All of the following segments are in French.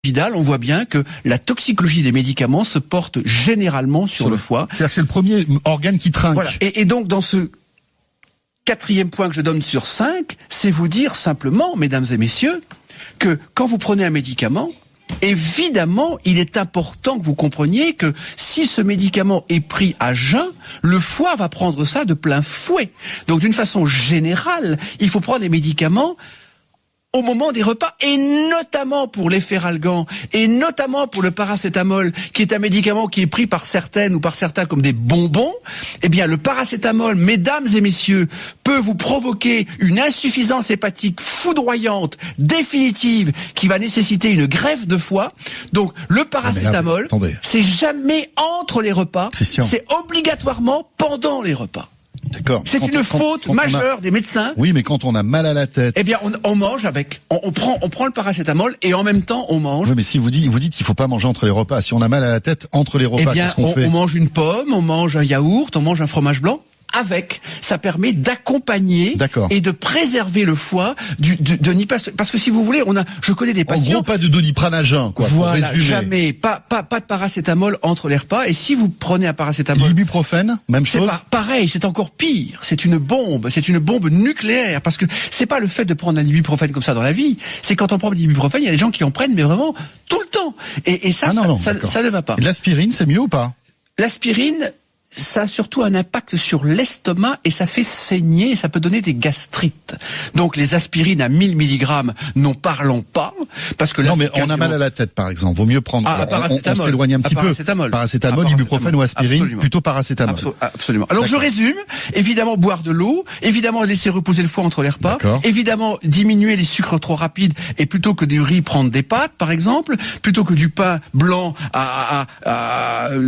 Vidal, on voit bien que la toxicologie des médicaments se porte généralement sur le foie. C'est-à-dire que c'est le premier organe qui trinque. Voilà. Et donc, dans ce 4e point que je donne sur 5, c'est vous dire simplement, mesdames et messieurs, que quand vous prenez un médicament, évidemment, il est important que vous compreniez que si ce médicament est pris à jeun, le foie va prendre ça de plein fouet. Donc, d'une façon générale, il faut prendre des médicaments au moment des repas, et notamment pour les feralgan, et notamment pour le paracétamol, qui est un médicament qui est pris par certaines ou par certains comme des bonbons. Eh bien, le paracétamol, mesdames et messieurs, peut vous provoquer une insuffisance hépatique foudroyante, définitive, qui va nécessiter une greffe de foie. Donc, le paracétamol, c'est jamais entre les repas, c'est obligatoirement pendant les repas. D'accord. C'est une faute majeure des médecins. Oui, mais quand on a mal à la tête. Eh bien, on mange avec. On prend le paracétamol et en même temps on mange. Oui, mais si vous dites qu'il faut pas manger entre les repas. Si on a mal à la tête entre les repas, qu'est-ce qu'on fait ? On mange une pomme, on mange un yaourt, on mange un fromage blanc. Avec, ça permet d'accompagner et de préserver le foie parce que si vous voulez, je connais des patients. En gros, pas de Doliprane à jeun, quoi. Voilà, jamais, pas de paracétamol entre les repas. Et si vous prenez un paracétamol, l'ibuprofène, même chose. C'est pareil, c'est encore pire. C'est une bombe nucléaire. Parce que c'est pas le fait de prendre un ibuprofène comme ça dans la vie. C'est quand on prend de l'ibuprofène, il y a des gens qui en prennent, mais vraiment tout le temps. Et ça, ça ne va pas. Et l'aspirine, c'est mieux ou pas ? L'aspirine, ça a surtout un impact sur l'estomac et ça fait saigner et ça peut donner des gastrites. Donc les aspirines à 1000 mg, n'en parlons pas, parce que là, non, mais on a mal à la tête, par exemple. Vaut mieux prendre. On s'éloigne un petit peu. Paracétamol, ibuprofène ou aspirine, absolument. Plutôt paracétamol. Absolument. Alors je résume. Évidemment, boire de l'eau. Évidemment, laisser reposer le foie entre les repas. Évidemment, diminuer les sucres trop rapides et plutôt que du riz, prendre des pâtes, par exemple. Plutôt que du pain blanc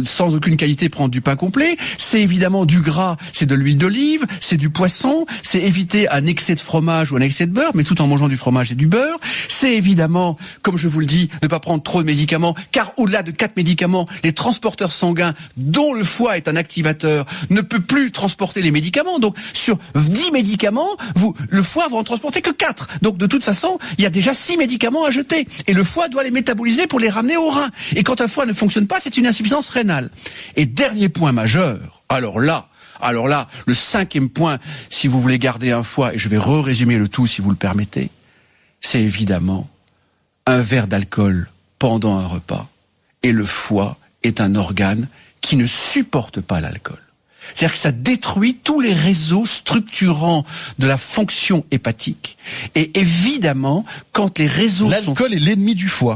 sans aucune qualité, prendre du pain complet. C'est évidemment du gras, c'est de l'huile d'olive, c'est du poisson, c'est éviter un excès de fromage ou un excès de beurre, mais tout en mangeant du fromage et du beurre. C'est évidemment, comme je vous le dis, ne pas prendre trop de médicaments, car au-delà de 4 médicaments, les transporteurs sanguins, dont le foie est un activateur, ne peut plus transporter les médicaments. Donc, sur 10 médicaments, le foie va en transporter que 4. Donc, de toute façon, il y a déjà 6 médicaments à jeter. Et le foie doit les métaboliser pour les ramener au rein. Et quand un foie ne fonctionne pas, c'est une insuffisance rénale. Et dernier point majeur, alors là, le 5e point, si vous voulez garder un foie, et je vais résumer le tout si vous le permettez, c'est évidemment un verre d'alcool pendant un repas. Et le foie est un organe qui ne supporte pas l'alcool. C'est-à-dire que ça détruit tous les réseaux structurants de la fonction hépatique. Et évidemment, quand les réseaux L'alcool est l'ennemi du foie.